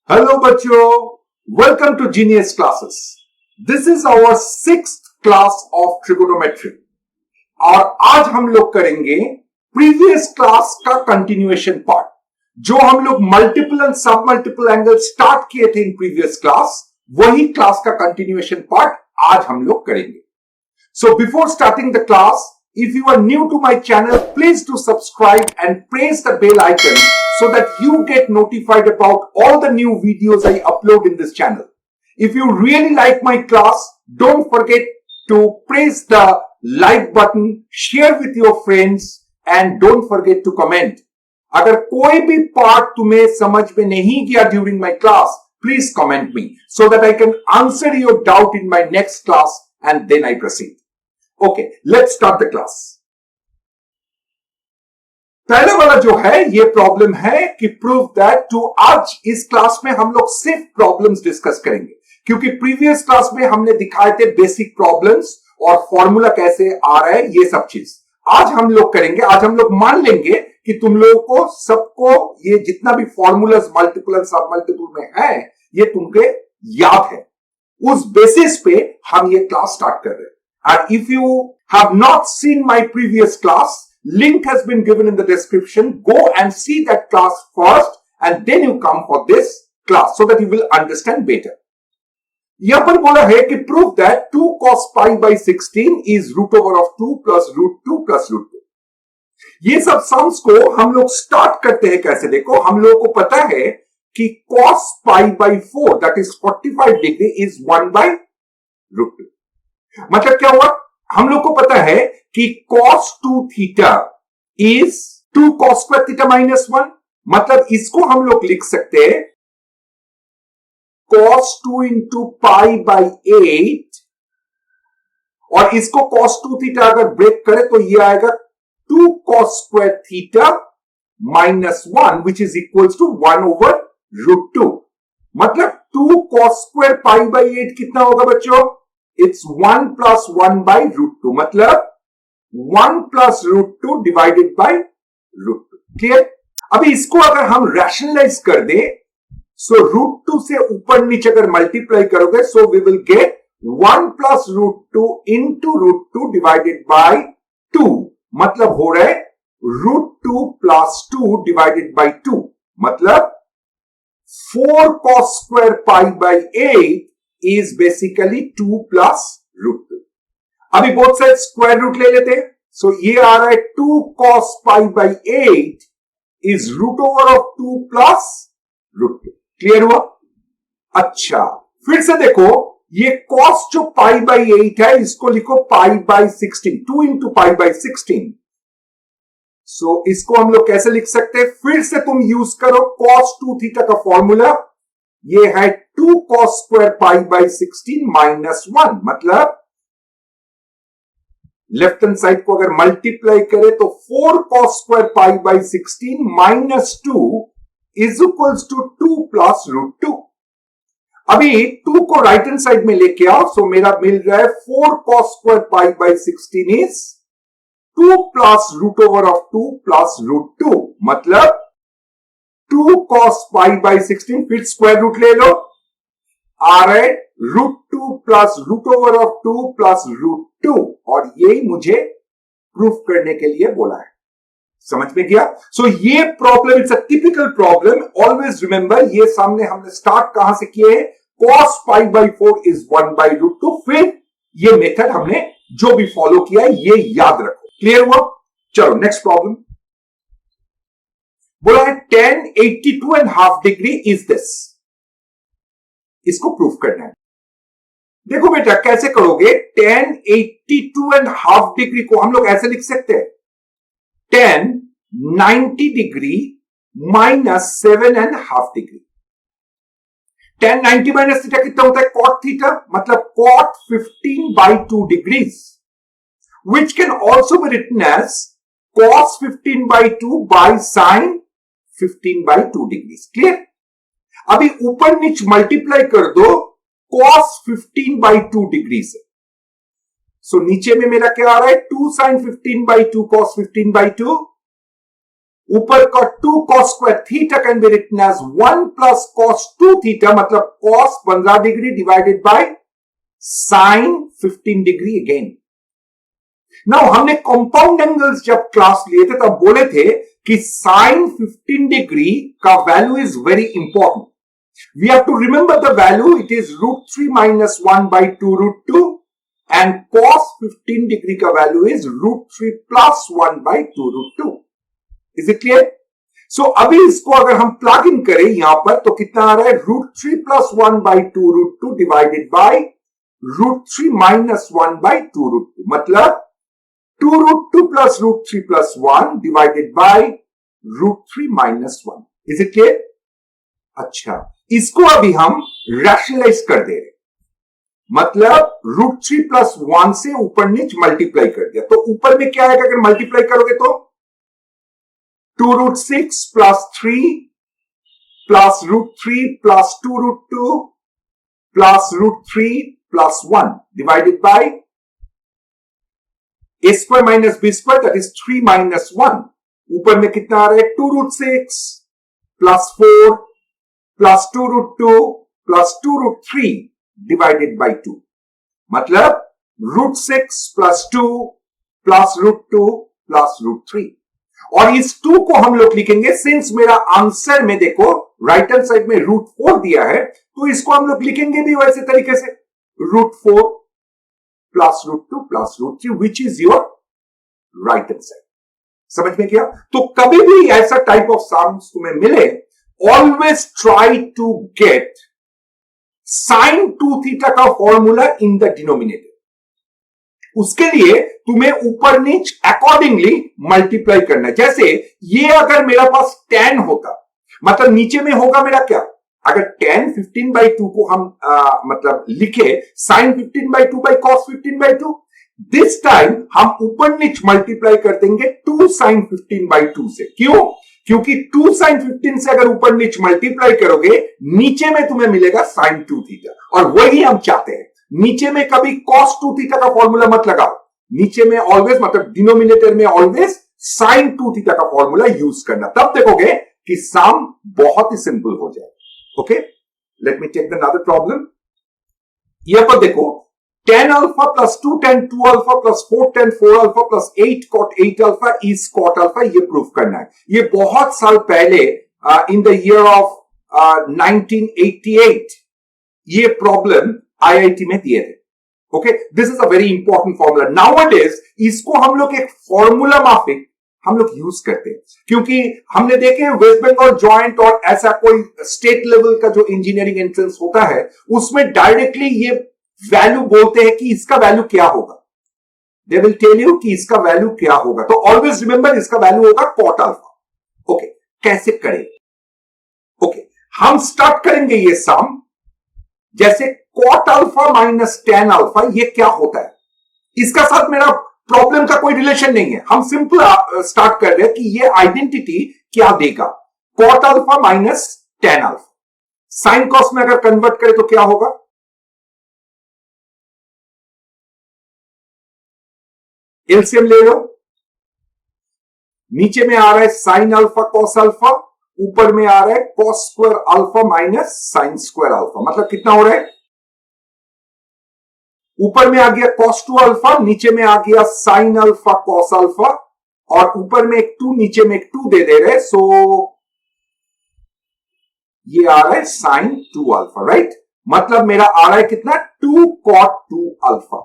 Hello बच्चों, welcome to genius classes. This is our 6th class of trigonometry और आज हम लोग करेंगे प्रीवियस क्लास का कंटिन्यूएशन पार्ट। जो हम लोग multiple and sub multiple angle start किए थे इन प्रीवियस क्लास, वही क्लास का कंटिन्यूएशन पार्ट आज हम लोग करेंगे। So before starting the class, if you are new to my channel, please do subscribe and press the bell icon so that you get notified about all the new videos I upload in this channel. If you really like my class, don't forget to press the like button, share with your friends and don't forget to comment. अगर कोई भी part तुम्हें समझ में नहीं गया during my class, please comment me so that I can answer your doubt in my next class and then I proceed. Okay, let's start the class. पहले वाला जो है ये प्रॉब्लम है कि प्रूव दैट टू। आज इस क्लास में हम लोग सिर्फ प्रॉब्लम्स डिस्कस करेंगे क्योंकि प्रीवियस क्लास में हमने दिखाए थे बेसिक प्रॉब्लम्स और फॉर्मूला कैसे आ रहा है, ये सब चीज आज हम लोग करेंगे। आज हम लोग मान लेंगे कि तुम लोगों को सबको ये जितना भी formulas multiple and sub multiple में है ये तुमके याद है। उस बेसिस पे हम ये क्लास स्टार्ट कर रहे हैं। And if you have not seen my previous class, link has been given in the description. Go and see that class first and then you come for this class so that you will understand better. यहां पर बोला है कि prove that 2 cos pi by 16 is root over of 2 plus root 2 plus root 2. ये सब sums को हम लोग स्टार्ट करते हैं कैसे? देखो, हम लोगों को पता है कि cos pi by 4 that is 45 degree is 1 by root 2. मतलब क्या हुआ? हम लोग को पता है कि cos 2 theta is 2 cos square theta minus 1। मतलब इसको हम लोग लिख सकते हैं cos 2 इंटू पाई बाई 8 और इसको cos 2 थीटा अगर ब्रेक करे तो ये आएगा 2 cos square theta minus 1 which is equals to 1 over root 2। मतलब 2 cos स्क्वायर पाई बाई 8 कितना होगा बच्चों? It's 1 plus 1 by root 2. मतलब 1 plus root 2 divided by root 2. Clear? अभी इसको अगर हम रैशनलाइज कर दें, सो रूट 2 से ऊपर नीचे अगर मल्टीप्लाई करोगे, so we will get 1 plus root 2 into root 2 divided by 2. मतलब हो रहा है root 2 plus 2 divided by 2. मतलब 4 cos square pi by 8 is basically 2 plus root 2. अभी बोथ साइड स्क्वायर रूट ले लेते हैं। सो ये आ रहा है 2 cos pi by 8 is root over of 2 plus root 2. Clear हुआ? अच्छा, फिर से देखो, ये cos जो pi by 8 है इसको लिखो pi by 16, 2 into pi by 16. सो इसको हम लोग कैसे लिख सकते हैं? फिर से तुम यूज करो cos 2 थीटा का फॉर्मूला। ये है 2 cos square pi by 16 minus 1। मतलब लेफ्ट हैंड साइड को अगर मल्टीप्लाई करे तो 4 cos square pi by 16 minus 2 is equals to 2 plus root 2। अभी 2 को राइट हैंड साइड में लेके आओ, सो मेरा मिल रहा है 4 cos square pi by 16 is 2 plus root over of 2 plus root 2। मतलब 2 cos पाई बाई 16, फिर स्क्वायर रूट ले लो, आ रहे root 2 plus root over of 2 plus root 2 और यही मुझे प्रूफ करने के लिए बोला है। समझ में गया? सो ये problem it's a typical problem. Always remember, ये सामने हमने स्टार्ट कहां से किए हैं? cos pi by 4 is 1 by root 2। फिर ये मेथड हमने जो भी फॉलो किया है ये याद रखो। क्लियर हुआ? चलो नेक्स्ट प्रॉब्लम। बोला है tan 82.5 डिग्री इज दिस। इसको प्रूफ करना है। देखो बेटा, कैसे करोगे? tan 82.5 डिग्री को हम लोग ऐसे लिख सकते हैं tan 90 degree minus 7.5 degree. tan 90 minus theta कितना होता है? cot theta. मतलब cot 15 by 2 degrees, which can also be written as cos 15 by 2 by sin 15 by 2 degrees. Clear? अभी ऊपर नीचे मल्टीप्लाई कर दो cos 15 by 2 डिग्री से। सो नीचे में मेरा क्या आ रहा है? 2 sin 15 by 2 cos 15 by 2 ऊपर का 2 2 cos square theta can be written as 1 plus cos 2 theta, मतलब cos 15 degree divided by sin 15 degree again. Now हमने कंपाउंड एंगल्स जब क्लास लिए थे तब बोले थे कि sin 15 डिग्री का value is very important. We have to remember the value. It is √3 minus 1 by 2 √2 and cos 15 degree का value is √3 plus 1 by 2 √2. Is it clear? So अभी इसको अगर हम प्लग इन करें यहां पर तो कितना आ रहा है? √3 plus 1 by 2 √2 divided by √3 minus 1 by 2 √2, मतलब 2 √2 plus √3 plus 1 divided by √3 minus 1. Is it clear? अच्छा, इसको अभी हम रैशनलाइज कर दे रहे, मतलब √3 plus 1 से ऊपर नीचे मल्टीप्लाई कर दिया. तो ऊपर में क्या आएगा अगर मल्टीप्लाई करोगे तो 2 √6 plus 3 plus √3 plus 2 √2 plus √3 plus 1 divided by a square minus b square, that is 3 minus 1. ऊपर में कितना आ रहा है? 2 √6 plus 4 plus 2 √2 plus 2 √3 divided by 2, मतलब √6 plus 2 plus √2 plus √3. और इस 2 को हम लोग लिखेंगे, सिंस मेरा आंसर में देखो राइट हैंड साइड में √4 दिया है, तो इसको हम लोग लिखेंगे भी वैसे तरीके से √4 plus √2 plus √3, which is your right hand side. समझ में किया? तो कभी भी ऐसा टाइप ऑफ सम्स तुम्हें मिले, always try to get sin 2 theta का फॉर्मूला इन द डिनोमिनेटर. उसके लिए तुम्हें ऊपर नीच अकॉर्डिंगली मल्टीप्लाई करना है. जैसे ये अगर मेरा पास 10 होता, मतलब नीचे में होगा मेरा क्या? अगर 10 15/2 को हम मतलब लिखे sin 15/2 by cos 15/2, this time हम ऊपर नीच मल्टीप्लाई कर देंगे 2 sin 15/2 से. क्यों? क्योंकि 2 sin 15 से अगर ऊपर नीच मल्टीप्लाई करोगे, नीचे में तुम्हें मिलेगा sin 2 थीटा, और वही हम चाहते हैं. नीचे में कभी cos 2 थीटा का फॉर्मूला मत लगाओ, नीचे में ऑलवेज मतलब डिनोमिनेटर में ऑलवेज sin 2 थीटा का फॉर्मूला यूज करना. तब देखोगे कि सम बहुत ही सिंपल हो जाए. Okay, let me take another problem. यहां पर देखो 10 alpha plus 2 tan 2 alpha plus 4 tan 4 alpha plus 8 cot 8 alpha is cot alpha, ये प्रूफ करना है. ये बहुत साल पहले इन द ईयर ऑफ 1988 ये प्रॉब्लम आईआईटी में दिए थे. Okay, this is a very important formula. Nowadays इसको हम लोग एक फॉर्मूला माफिक हम लोग यूज करते हैं, क्योंकि हमने देखे वेस्ट बंगाल जॉइंट और ऐसा कोई स्टेट लेवल का जो इंजीनियरिंग एंट्रेंस होता है उसमें डायरेक्टली ये वैल्यू बोलते हैं कि इसका वैल्यू क्या होगा. दे विल टेल यू कि इसका वैल्यू क्या होगा. तो ऑलवेज रिमेंबर इसका वैल्यू होगा कॉट अल्फा. ओके, कैसे करें? ओके, हम स्टार्ट करेंगे ये सम. जैसे cot alpha minus tan alpha, ये क्या होता है? इसका साथ मेरा प्रॉब्लम का कोई रिलेशन नहीं है. हम सिंपल स्टार्ट कर रहे हैं कि ये आइडेंटिटी क्या देगा. Cot alpha minus tan alpha, sine cos में अगर कन्वर्ट करें तो क्या होगा? एलसीएम ले लो. नीचे में आ रहा है साइन अल्फा कॉस अल्फा, ऊपर में आ रहा है cos square alpha minus sine square alpha, मतलब कितना हो रहा है? ऊपर में आ गया cos 2 अल्फा, नीचे में आ गया साइन अल्फा कॉस अल्फा, और ऊपर में एक 2 नीचे में एक 2 दे दे रहे. सो ये आ रहा है साइन 2 अल्फा, राइट? मतलब मेरा आ रहा है कितना? 2 cot 2 अल्फा.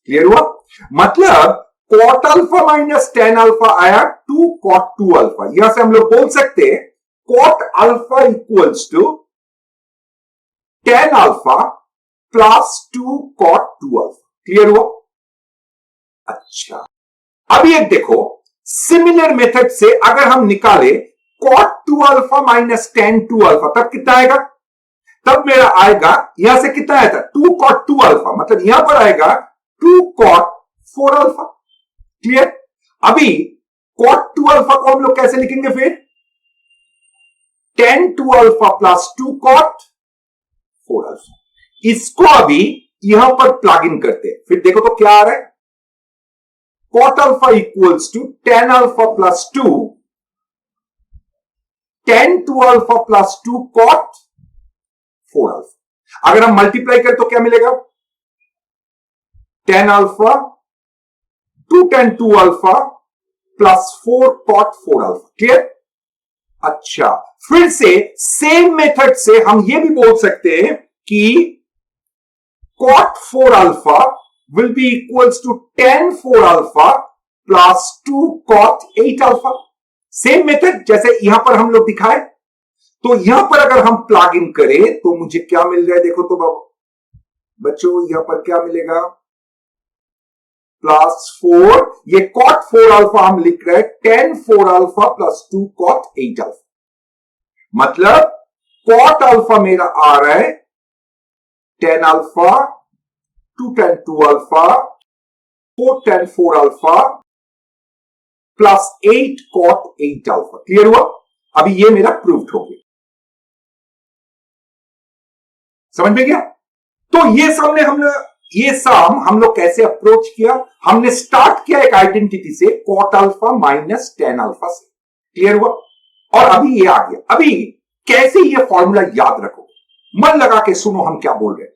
क्लियर हुआ? मतलब cot alpha minus tan alpha आया 2 cot 2 अल्फा. यहां से हम लोग बोल सकते हैं cot alpha equals to tan alpha plus 2 cot 2 alpha. Clear हुआ? अच्छा, अब ये देखो सिमिलर मेथड से अगर हम निकाले cot 2 alpha minus tan 2 alpha, तब कितना आएगा? तब मेरा आएगा यहां से कितना आया था? 2 cot 2 अल्फा, मतलब यहां पर आएगा 2 cot 4 अल्फा. क्लियर? अभी cot 2 अल्फा को हम लोग कैसे लिखेंगे फिर? tan 2 alpha plus 2 cot 4 alpha. इसको अभी यहां पर प्लग इन करते हैं, फिर देखो तो क्या आ रहा है? cot alpha equals to tan alpha plus 2 10 2 alpha plus 2 cot 4 alpha. अगर हम मल्टीप्लाई करें तो क्या मिलेगा? 10 alpha 2 10 2 alpha plus 4 cot 4 alpha. Clear? अच्छा, फिर से सेम मेथड से हम ये भी बोल सकते हैं कि cot 4 alpha will be equals to 10 4 alpha plus 2 cot 8 alpha। Same method जैसे यहां पर हम लोग दिखाए, तो यहां पर अगर हम प्लग इन करें तो मुझे क्या मिल रहा है? देखो तो बच्चों, यहां पर क्या मिलेगा? प्लस 4, ये cot 4 alpha हम लिख रहे हैं 10 4 alpha plus 2 cot 8 alpha। मतलब cot alpha मेरा आ रहा है 10 alpha 2 10 2 alpha 4 10 4 alpha plus 8 cot 8 alpha. Clear हुआ? अभी ये मेरा प्रूव्ड हो गया। समझ में गया? तो ये सम हम लोग कैसे अप्रोच किया? हमने स्टार्ट किया एक आइडेंटिटी से, कॉट अल्फा माइनस 10 अल्फा से। क्लियर हुआ? और अभी ये आ गया। अभी कैसे ये फॉर्मूला याद रखो? मन लगा के सुनो हम क्या बोल रहे हैं।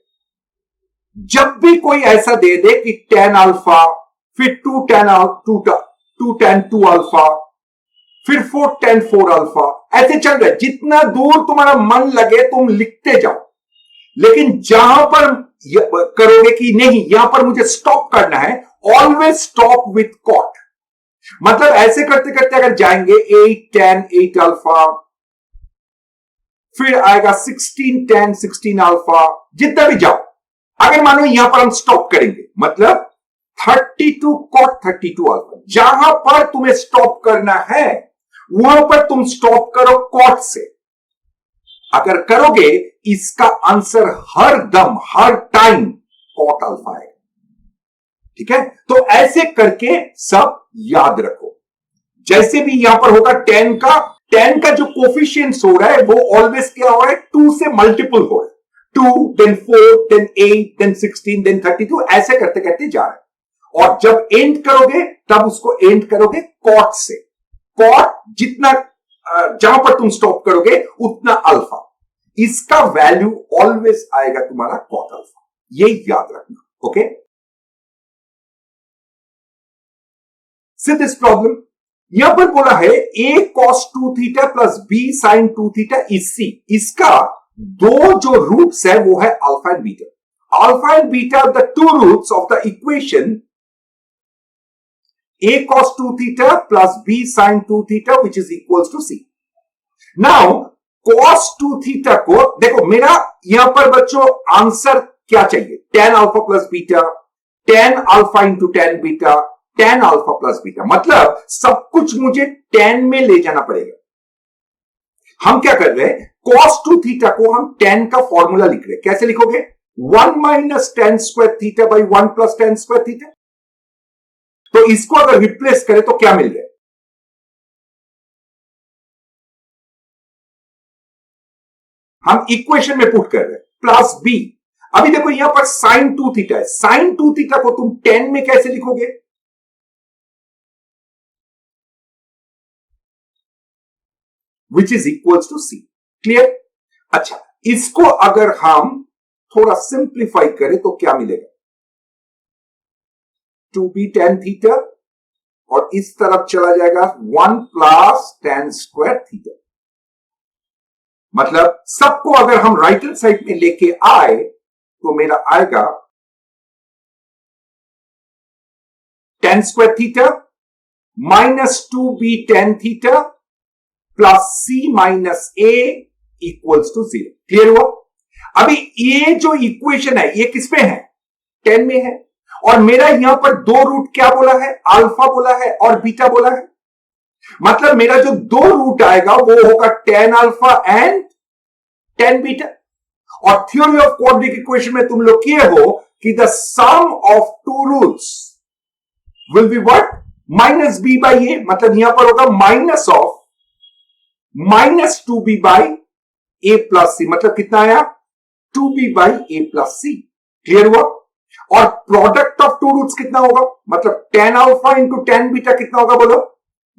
जब भी कोई ऐसा दे दे कि 10 अल्फा, फिर 2 10 2 अल्फा, फिर 4 10 4 अल्फा, ऐसे चल रहा है। जितना दूर तुम्हारा मन लगे तुम लिखते जाओ, लेकिन जहां पर करोगे कि नहीं यहां पर मुझे स्टॉप करना है, ऑलवेज स्टॉप विथ कॉट। मतलब ऐसे करते करते अगर जाएंगे 8 10 8 अल्फा, फिर आएगा 16 10 16 अल्फा, जितना भी जाओ, अगर मानो यहां पर हम स्टॉप करेंगे, मतलब 32 कॉट 32 अल्फा, जहां पर तुम्हें स्टॉप करना है वहां पर तुम स्टॉप करो कॉट से। अगर करोगे इसका आंसर हर दम हर टाइम कॉट अल्फा है। ठीक है? तो ऐसे करके सब याद रखो। जैसे भी यहां पर होगा 10 का जो कोफिशिएंट्स हो रहा है वो ऑलवेज क्या हो रहा है? 2 से मल्टीपल हो रहा है। 2 then 4 then 8 then 16 then 32, ऐसे करते करते जा रहे हैं। और जब एंड करोगे तब उसको एंड करोगे कॉट से। कॉट जितना जहां पर तुम स्टॉप करोगे उतना अल्फा, इसका वैल्यू ऑलवेज आएगा तुम्हारा कॉट अल्फा। ये याद रखना। Okay, see this problem. यहां पर बोला है a cos 2 theta plus b sin 2 theta is c। इसका दो जो रूट्स है वो है alpha and beta. Alpha and beta the two roots of the equation a cos 2 theta plus b sin 2 theta which is equals to c। Now cos 2 theta को देखो, मेरा यहां पर बच्चों आंसर क्या चाहिए? 10 alpha plus beta, 10 alpha into 10 beta, 10 alpha plus beta. मतलब सब कुछ मुझे 10 में ले जाना पड़ेगा। हम क्या कर रहे हैं? cos 2 थीटा को हम 10 का फॉर्मूला लिख रहे हैं। कैसे लिखोगे? 1 minus 10 square theta by 1 plus 10 square theta. तो इसको अगर रिप्लेस करें तो क्या मिल रहा है? हम इक्वेशन में पुट कर रहे हैं प्लस बी। अभी देखो यहां पर साइन 2 थीटा है। साइन 2 थीटा को तुम 10 में कैसे लिखोगे? Which is equals to C. Clear? अच्छा, इसको अगर हम थोड़ा सिंप्लीफाई करें तो क्या मिलेगा? 2b tan थीटा और इस तरफ चला जाएगा 1 प्लस tan स्क्वायर थीटा। मतलब सबको अगर हम राइट हैंड साइड में लेके आए तो मेरा आएगा tan square theta minus 2b tan theta plus c minus a equals to 0। Clear हुआ? अभी ये जो इक्वेशन है ये किस पे है? 10 में है। और मेरा यहां पर दो रूट क्या बोला है? अल्फा बोला है और बीटा बोला है। मतलब मेरा जो दो रूट आएगा वो होगा 10 अल्फा एंड 10 बीटा। और थ्योरी ऑफ क्वाड्रेटिक इक्वेशन में तुम लोग किए हो कि the sum of two roots will be what? Minus B by A. मतलब यहां पर होगा minus of minus 2b by A plus C. मतलब कितना आया? 2b by A plus C. Clear हुआ? और प्रोडक्ट ऑफ टू रूट्स कितना होगा? मतलब 10 अल्फा इंटू 10 बीटा कितना होगा बोलो?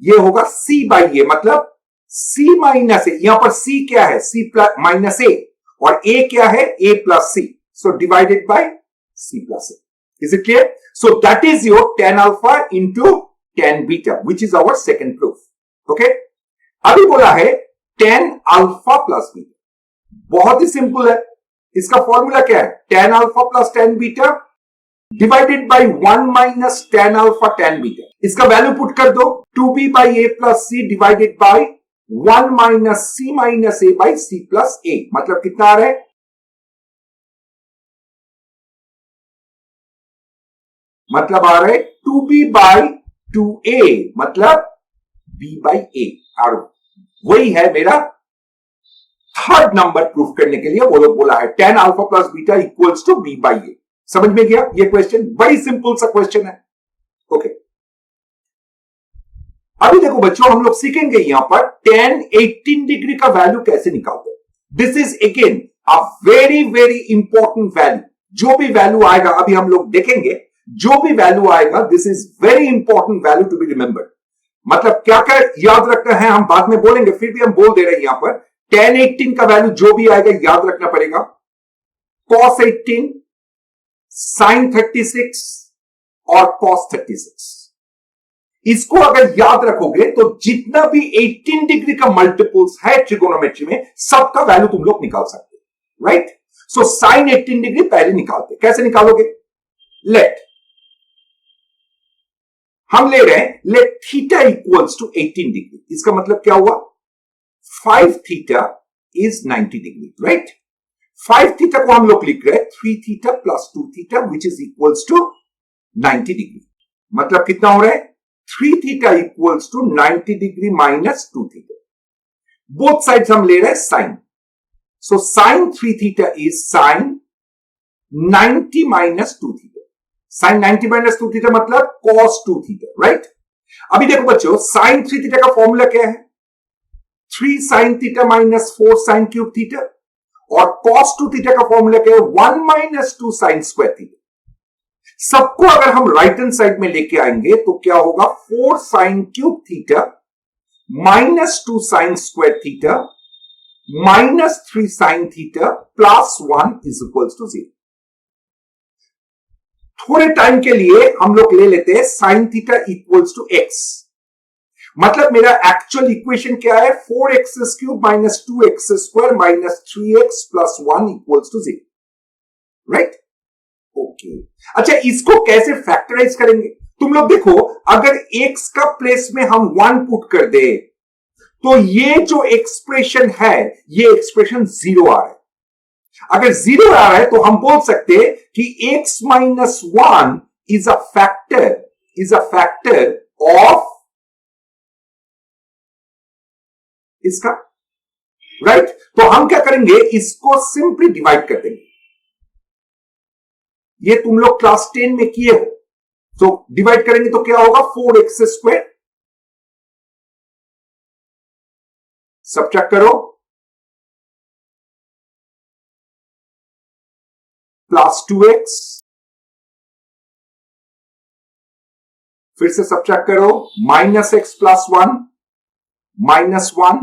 ये होगा c बाई ए। मतलब सी माइनस ए, यहां पर सी क्या है, सी प्लस माइनस ए, और ए क्या है, A plus C, so divided by C plus A. Is it clear? So that is your tan alpha into tan beta, which is our second proof. Okay? अभी बोला है tan alpha plus beta. बहुत ही simple है. इसका formula क्या है, tan alpha plus tan beta divided by 1 minus tan alpha tan beta. इसका value put कर दो, 2b by a plus c divided by 1 minus c minus a by c plus a. मतलब कितना आ रहा है, मतलब आ रहा है 2b by 2a, मतलब b by a. और वही है मेरा थर्ड नंबर प्रूफ करने के लिए वो लोग बोला है tan alpha plus beta equals to b by a. समझ में गया ये क्वेश्चन, बड़ी सिंपल सा क्वेश्चन है. ओके, अभी देखो बच्चों, हम लोग सीखेंगे यहां पर tan 18 डिग्री का वैल्यू कैसे निकालते हैं. This is again a very very important value. जो भी वैल्यू आएगा अभी हम लोग देखेंगे, जो भी वैल्यू आएगा this is very important value to be remembered. मतलब क्या क्या याद रखना है हम बाद में बोलेंगे, फिर भी हम बोल दे रहे हैं यहां पर tan 18 का वैल्यू जो भी आएगा याद रखना पड़ेगा. cos 18, sin 36 और cos 36. इसको अगर याद रखोगे तो जितना भी 18 डिग्री का मल्टीपल्स है ट्रिगोनोमेट्री में, सबका वैल्यू तुम लोग निकाल सकते हो. राइट? सो sin 18 डिग्री पहले निकालते. कैसे निकालोगे, लेट हम ले रहे हैं let theta equals to 18 degree. इसका मतलब क्या हुआ, 5 theta is 90 degree. Right? 5 theta को हम लोग लिख रहे हैं 3 theta plus 2 theta which is equals to 90 degree. मतलब कितना हो रहा है, 3 theta equals to 90 degree minus 2 theta. Both sides हम ले रहे हैं sine. So sine 3 theta is sine 90 minus 2 theta. Sign 90 minus 2 theta मतलब cos 2 थीटा. राइट? अभी देखो बच्चों, साइन 3 थीटा का फॉर्मूला क्या है, 3 sine theta minus 4 sine cube theta, और cos 2 थीटा का फॉर्मूला क्या है, 1 माइनस 2 साइन स्क्वायर थीटा. सबको अगर हम राइट हैंड साइड में लेके आएंगे तो क्या होगा, 4 sine cube theta minus 2 sine square theta minus 3 sine theta plus 1 is equals to 0. थोड़े टाइम के लिए हम लोग ले लेते हैं sine theta equals to X. मतलब मेरा एक्चुअल इक्वेशन क्या है, 4x cube minus 2x square minus 3x plus 1 equals to 0. Right? Okay, अच्छा इसको कैसे फैक्टराइज करेंगे, तुम लोग देखो, अगर x का प्लेस में हम 1 पुट कर दे तो ये जो एक्सप्रेशन है ये एक्सप्रेशन 0 आ रहा है. अगर 0 आ रहा है तो हम बोल सकते हैं कि x minus 1 is a factor of इसका. राइट? तो हम क्या करेंगे, इसको सिंपली डिवाइड कर देंगे. ये तुम लोग क्लास 10 में किए हो. तो डिवाइड करेंगे तो क्या होगा, 4x स्क्वायर, सब्ट्रैक्ट करो, प्लस 2x, फिर से सब्ट्रैक्ट करो, minus x plus 1 minus 1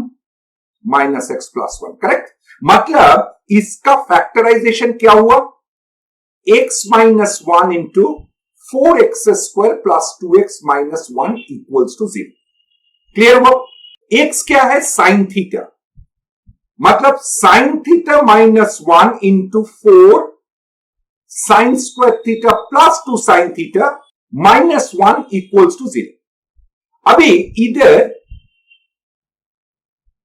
minus x plus 1. Correct? मतलब इसका फैक्टराइजेशन क्या हुआ, x minus 1 into 4x square plus 2x minus 1 equals to 0. Clear हुआ? x क्या है, साइन थीटा, मतलब sine theta minus 1 into 4 sine square theta plus 2 sine theta minus 1 equals to 0. अभी इधर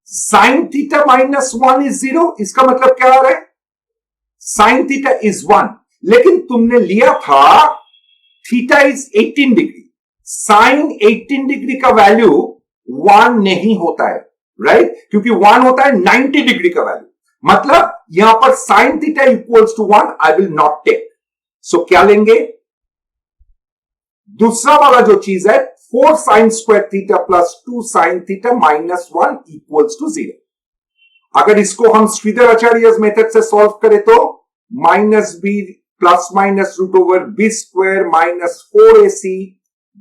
साइन थीटा माइनस 1 इज 0, इसका मतलब क्या आ रहा है, साइन थीटा इज 1, लेकिन तुमने लिया था theta is 18 degree. Sine 18 degree का वैल्यू 1 नहीं होता है. राइट? क्योंकि 1 होता है 90 डिग्री का वैल्यू. मतलब यहां पर sine theta equals to 1 I will not take. So क्या लेंगे, दूसरा वाला जो चीज है 4 sine square theta plus 2 sine theta minus 1 equals to 0. अगर इसको हम श्रीधर आचार्य मेथड से सॉल्व करें तो minus B plus minus root over B square minus 4ac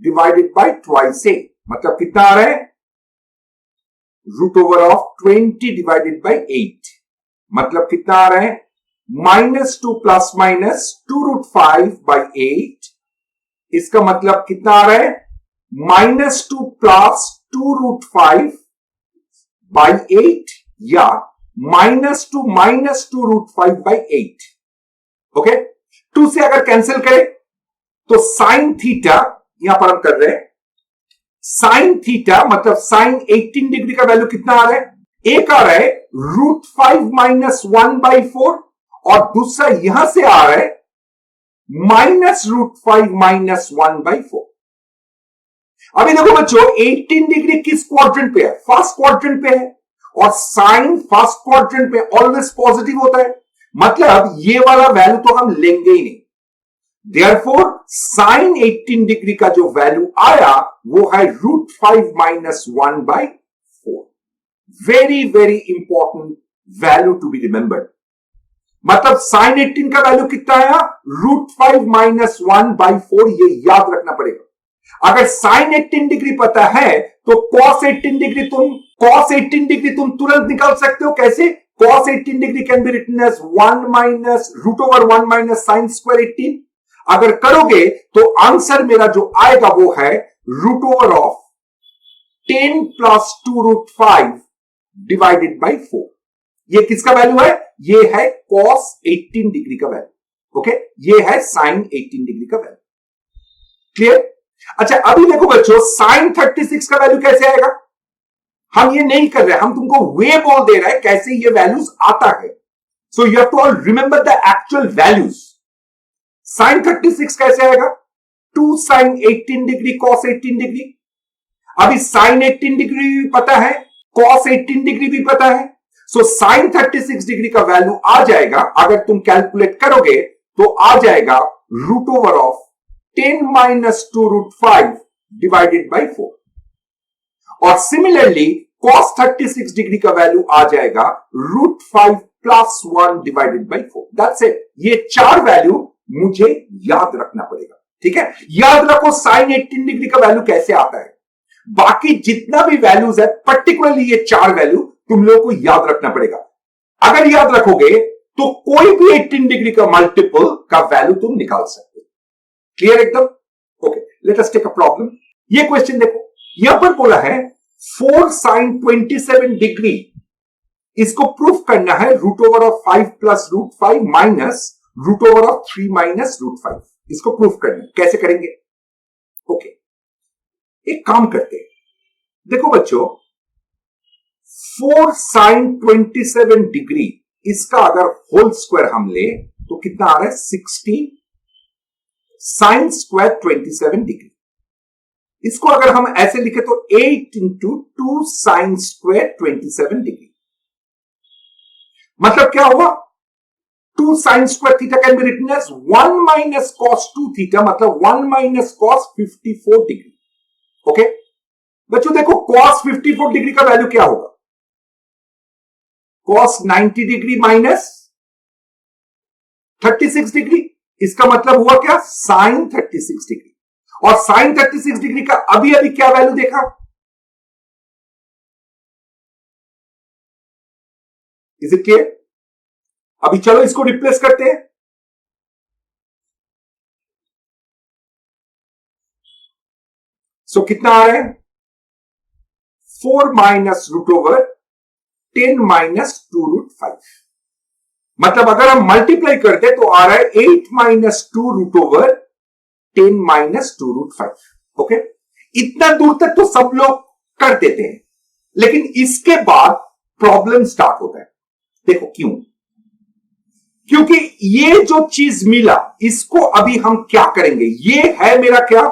divided by twice A. मतलब कितना आ रहा है, root over of 20 divided by 8, मतलब कितना आ रहा है -2 प्लस माइनस 2√5/8। इसका मतलब कितना आ रहा है -2 प्लस 2√5/8 या -2 माइनस 2√5/8। ओके, 2 से अगर कैंसिल करें तो साइन थीटा, यहां पर हम कर रहे हैं साइन थीटा, मतलब साइन 18 डिग्री का वैल्यू कितना आ रहा है, एक आ रहा है √5 माइनस 1/4 और दूसरा यहां से आ रहा है -√5 माइनस 1/4। अभी देखो बच्चों 18 डिग्री किस क्वाड्रेंट पे है, फर्स्ट क्वाड्रेंट पे है, और साइन फर्स्ट क्वाड्रेंट पे ऑलवेज पॉजिटिव होता है, मतलब ये वाला वैल्यू तो हम लेंगे ही नहीं। Therefore, साइन 18 डिग्री का जो वैल्यू आया वो है √5 minus 1/4। Very very important value to be remembered. मतलब साइन 18 का वैल्यू कितना आया, √5 माइनस 1/4, ये याद रखना पड़ेगा। अगर साइन 18 डिग्री पता है तो cos 18 डिग्री तुम तुरंत निकाल सकते हो। कैसे? cos 18 degree can be written as 1 minus √1 minus sine square 18। अगर करोगे तो आंसर मेरा जो आएगा वो है √10 प्लस 2√5 डिवाइडेड बाई 4। ये किसका वैल्यू है, ये है cos 18 डिग्री का वैल्यू। ओके, ये है साइन 18 डिग्री का वैल्यू। क्लियर? अच्छा, अभी देखो बच्चों साइन 36 का वैल्यू कैसे आएगा। हम ये नहीं कर रहे, हम तुमको वे बोल दे रहे हैं कैसे ये वैल्यूज आता है। So you have to all remember the actual values. Sine 36 कैसे आएगा, 2 साइन 18 डिग्री cos 18 डिग्री। अभी साइन 18 डिग्री भी पता है, cos 18 डिग्री भी पता है। सो साइन 36 डिग्री का वैल्यू आ जाएगा, अगर तुम कैलकुलेट करोगे तो आ जाएगा √10 माइनस 2√5 डिवाइडेड बाई 4। और सिमिलरली cos 36 डिग्री का वैल्यू आ जाएगा √5 plus 1 divided by 4। That's it. ये चार वैल्यू मुझे याद रखना पड़ेगा। ठीक है, याद रखो साइन 18 डिग्री का वैल्यू कैसे आता है। बाकी जितना भी वैल्यूज है, पर्टिकुलरली ये चार वैल्यू तुम लोगों को याद रखना पड़ेगा। अगर याद रखोगे तो कोई भी 18 डिग्री का मल्टीपल का वैल्यू तुम निकाल सकते हो। क्लियर एकदम? Okay, let us take a problem. ये क्वेश्चन देखो, यहां पर बोला है 4 साइन 27 डिग्री, इसको प्रूफ करना है √5 प्लस √5 माइनस √3 माइनस √5। इसको प्रूफ करना है, कैसे करेंगे? ओके, एक काम करते हैं। देखो बच्चों 4 साइन 27 डिग्री, इसका अगर होल स्क्वायर हम ले तो कितना आ रहा है 60 साइन स्क्वायर 27 डिग्री। इसको अगर हम ऐसे लिखे तो 8 इंटू 2 साइन स्क्वायर 27 डिग्री। मतलब क्या हुआ, 2 sine square theta can be written as 1 minus cos 2 theta, मतलब 1 माइनस cos 54 डिग्री। ओके बच्चों देखो cos 54 डिग्री का वैल्यू क्या होगा, cos 90 डिग्री माइनस 36 डिग्री। इसका मतलब हुआ क्या, साइन 36 डिग्री। और साइन 36 डिग्री का अभी अभी क्या वैल्यू देखा, इज इट क्लियर? अभी चलो इसको रिप्लेस करते हैं। सो कितना आ रहा है 4 माइनस √10 माइनस 2√5। मतलब अगर हम मल्टीप्लाई करते तो आ रहा है 8 माइनस 2√10 माइनस 2√5। ओके, इतना दूर तक तो सब लोग कर देते हैं, लेकिन इसके बाद प्रॉब्लम स्टार्ट होता है। देखो क्यों, क्योंकि ये जो चीज मिला इसको अभी हम क्या करेंगे, ये है मेरा क्या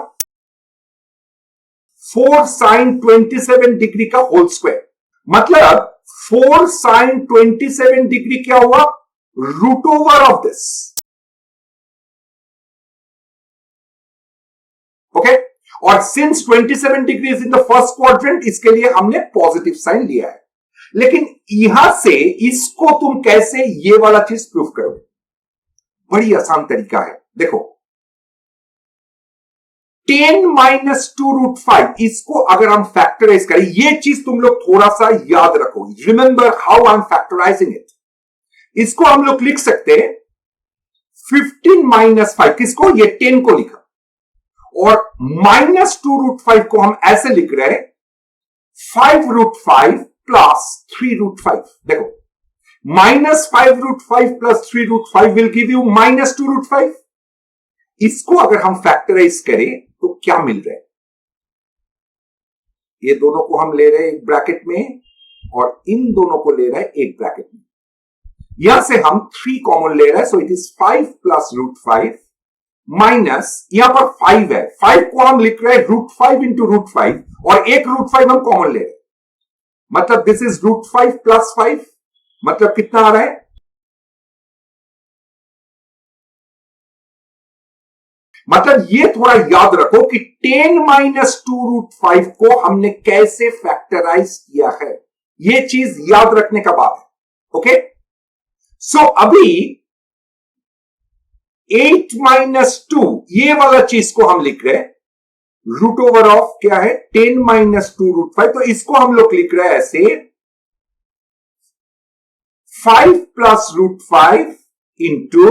4 साइन 27 डिग्री का होल स्क्वायर। मतलब 4 साइन 27 डिग्री क्या हुआ, √ओवर ऑफ दिस। ओके, और since 27 degree is in the first quadrant, इसके लिए हमने पॉजिटिव साइन लिया है। लेकिन यहां से इसको तुम कैसे ये वाला चीज प्रूफ करोगे, बड़ी आसान तरीका है। देखो 10 माइनस 2√5 इसको अगर हम फैक्टराइज करें, ये चीज तुम लोग थोड़ा सा याद रखो, remember how I am factorising it. इसको हम लोग लिख सकते हैं 15 माइनस 5, किसको, ये 10 को लिखा, और माइनस 2√5 को हम ऐसे लिख रहे हैं 5√5 प्लस 3√5। देखो, minus 5√5 plus 3√5 will give you minus 2√5। इसको अगर हम फैक्टराइज करें तो क्या मिल रहा है, ये दोनों को हम ले रहे हैं एक ब्रैकेट में और इन दोनों को ले रहे हैं एक ब्रैकेट में। यहां से हम 3 कॉमन ले रहे हैं, so it is 5 plus √5 minus, यहां पर 5 है, 5 को हम लिख रहे हैं √5 इंटू √5 और एक √5 हम कॉमन ले रहे हैं, मतलब दिस इज √5 प्लस 5, मतलब कितना आ रहा है, मतलब ये थोड़ा याद रखो कि 10 माइनस 2√5 को हमने कैसे फैक्टराइज किया है, ये चीज याद रखने का बात है। ओके, सो अभी 8 माइनस 2 ये वाला चीज को हम लिख रहे हैं रूट ओवर ऑफ क्या है 10 माइनस 2√5, तो इसको हम लोग लिख रहे हैं ऐसे 5 प्लस √5 इंटू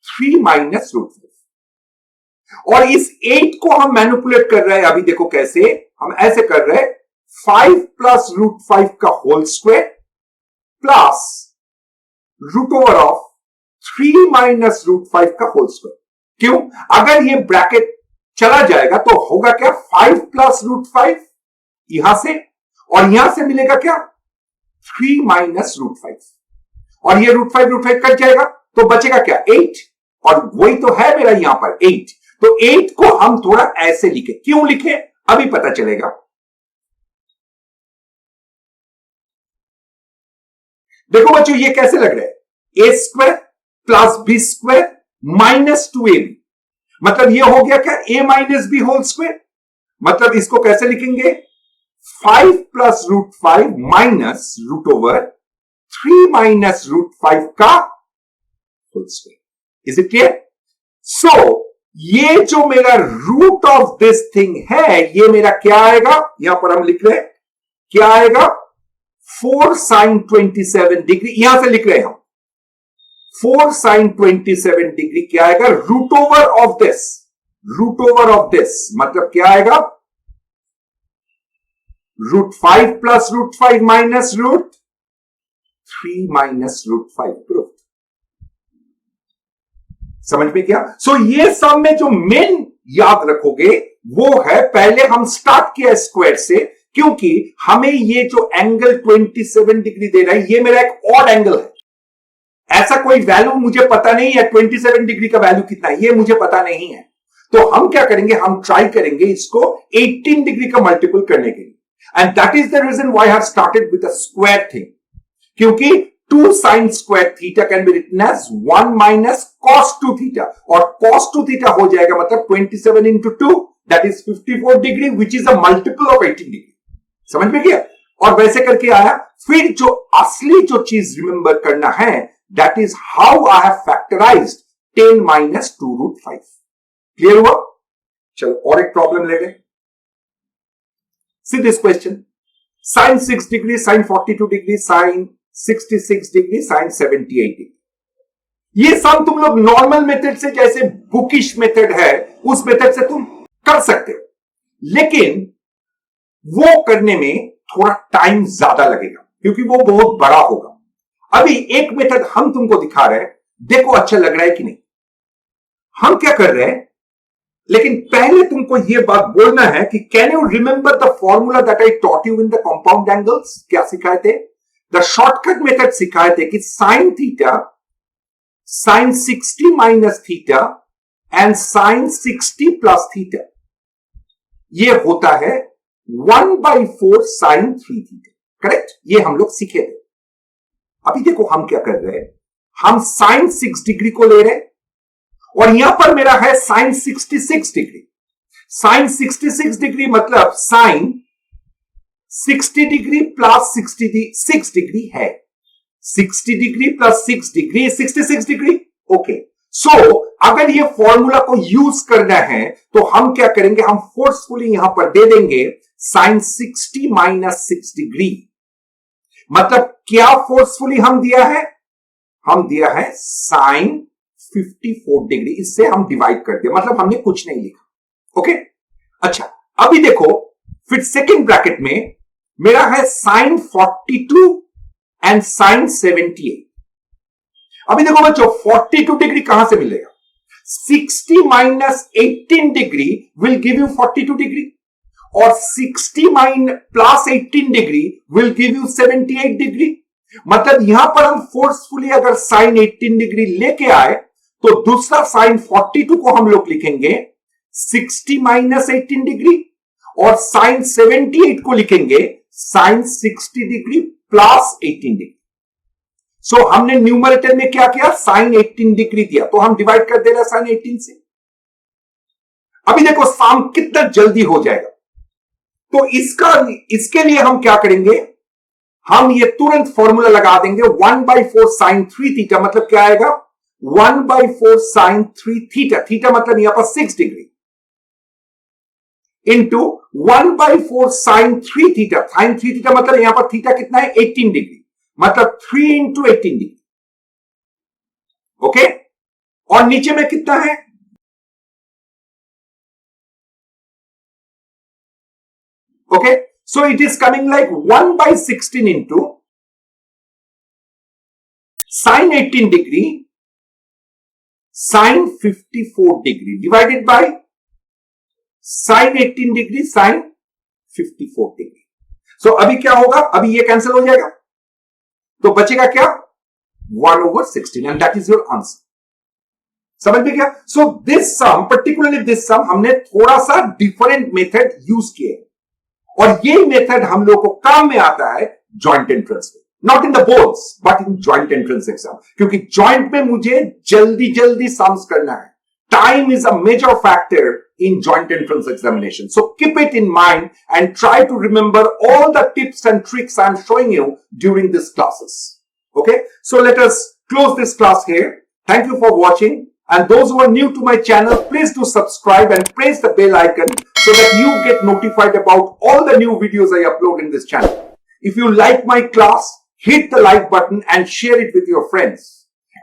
3 माइनस √5, और इस 8 को हम मैनिपुलेट कर रहे हैं, अभी देखो कैसे हम ऐसे कर रहे हैं 5 प्लस √5 का whole square plus root over of 3 minus √5 का होल स्क्वायर। क्यों, अगर ये ब्रैकेट चला जाएगा तो होगा क्या 5 प्लस √5 यहां से, और यहां से मिलेगा क्या 3 माइनस √5, और ये √5 कट जाएगा तो बचेगा क्या 8, और वही तो है मेरा यहां पर 8, तो 8 को हम थोड़ा ऐसे लिखे, क्यों लिखे अभी पता चलेगा। देखो बच्चों ये कैसे लग रहा है, a square plus b square minus 2ab, मतलब ये हो गया क्या a minus B whole square, मतलब इसको कैसे लिखेंगे 5 plus √5 minus root over 3 minus √5 का whole square. Is it clear? So ये जो मेरा रूट ऑफ दिस थिंग है, ये मेरा क्या आएगा, यहां पर हम लिख रहे हैं क्या आएगा 4 sin 27 डिग्री, यहां से लिख रहे हैं हम 4 sin 27 डिग्री क्या आएगा root over of this, root over of this मतलब क्या आएगा √5 प्लस √5 माइनस √3 माइनस √5 प्रूफ। समझ में क्या? सो ये सब में जो मेन याद रखोगे वो है, पहले हम स्टार्ट किया स्क्वायर से, क्योंकि हमें ये जो एंगल 27 डिग्री दे रहा है ये मेरा एक ऑड एंगल है, ऐसा कोई वैल्यू मुझे पता नहीं है 27 डिग्री का वैल्यू कितना है ये मुझे पता नहीं है, तो हम क्या करेंगे, हम ट्राई करेंगे इसको 18 डिग्री का मल्टीपल करने के लिए, and that is the reason why I have started with a square thing, क्योंकि 2 sin square theta can be written as 1 minus cos 2 theta, और cos 2 थीटा हो जाएगा मतलब 27 into 2 that is 54 degree which is a multiple of 18 degree. समझ में गया? और वैसे करके आया, फिर जो असली जो चीज रिमेंबर करना है that is how I have factorised 10 minus 2√5। Clear हुआ? चलो और एक प्रॉब्लम ले रहे, see this question, sin 6 degree, sin 42 degree, sin 66 degree, sin 78 degree, ये सब तुम लोग नॉर्मल मेथड से, जैसे बुकिश मेथड है उस मेथड से तुम कर सकते हो, लेकिन वो करने में थोड़ा टाइम ज्यादा लगेगा क्योंकि वो बहुत बड़ा होगा। अभी एक मेथड हम तुमको दिखा रहे हैं, देखो अच्छा लग रहा है कि नहीं। हम क्या कर रहे हैं, लेकिन पहले तुमको यह बात बोलना है कि can you remember the formula that I taught you in the compound angles, क्या सिखाए थे, द शॉर्टकट मेथड सिखाए थे कि sine theta, sine 60 minus theta and sine 60 plus theta, ये होता है 1/4 साइन 3 थीटा, करेक्ट, ये हम लोग सीखे थे। अभी देखो हम क्या कर रहे हैं, हम साइन 6 डिग्री को ले रहे हैं और यहां पर मेरा है साइन 66 डिग्री, साइन 66 डिग्री मतलब साइन 60 डिग्री प्लस 6 डिग्री है, 60 degree plus 6 degree 66 degree, okay, अगर ये फॉर्मूला को यूज करना है तो हम क्या करेंगे, हम फोर्सफुली यहां पर दे देंगे साइन 60 माइनस 6 डिग्री। मतलब क्या फोर्सफुली हम दिया है, हम दिया है साइन 54 डिग्री, इससे हम डिवाइड कर दिया, मतलब हमने कुछ नहीं लिखा। ओके, अच्छा अभी देखो फिर सेकेंड ब्रैकेट में मेरा है साइन 42 एंड साइन 78। अभी देखो बच्चों 42 डिग्री कहां से मिलेगा, 60 minus 18 degree will give you 42 degree और 60 minus plus 18 degree will give you 78 degree. मतलब यहां पर हम फोर्सफुली अगर साइन 18 डिग्री लेके आए तो दूसरा साइन 42 को हम लोग लिखेंगे 60 माइनस 18 डिग्री और साइन 78 को लिखेंगे साइन 60 डिग्री प्लस 18 डिग्री। सो हमने न्यूमरेटर में क्या किया, साइन 18 डिग्री दिया, तो हम डिवाइड कर दे रहे साइन 18 से। अभी देखो सम कितना जल्दी हो जाएगा, तो इसके लिए हम क्या करेंगे, हम ये तुरंत फॉर्मूला लगा देंगे 1/4 साइन 3 थीटा। मतलब क्या आएगा, 1/4 साइन 3 थीटा, थीटा मतलब यहां पर 6 degree into 1/4 sine 3 theta. Sine 3 theta मतलब यहां पर थीटा कितना है, 18 डिग्री, मतलब 3 इंटू 18 डिग्री। ओके, और नीचे में कितना है, okay, so it is coming like 1/16 into sine 18 degree sine 54 degree divided by sine 18 degree sine 54 degree। so अभी क्या होगा, अभी ये कैंसिल हो जाएगा तो बचेगा क्या, 1/16 and that is your answer। समझ में क्या। so this sum, particularly this sum, हमने थोड़ा सा डिफरेंट मेथड यूज किए और ये मेथड हम लोग को काम में आता है जॉइंट एंट्रेंस में, not in the boards but in joint entrance exam, क्योंकि जॉइंट में मुझे जल्दी जल्दी सम्स करना है। Time is a major factor in joint entrance examination. So keep it in mind and try to remember all the tips and tricks I'm showing you during these classes. Okay, so let us close this class here. Thank you for watching, and those who are new to my channel, please do subscribe and press the bell icon so that you get notified about all the new videos I upload in this channel. If you like my class, hit the like button and share it with your friends.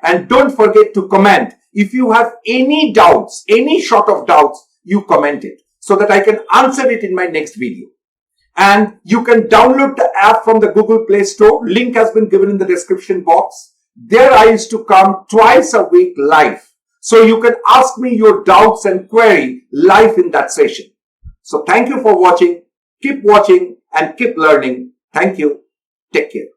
And don't forget to comment. If you have any doubts, any sort of doubts, you comment it so that I can answer it in my next video. And you can download the app from the Google Play Store. Link has been given in the description box. There I used to come twice a week live. So you can ask me your doubts and query live in that session. So thank you for watching. Keep watching and keep learning. Thank you. Take care.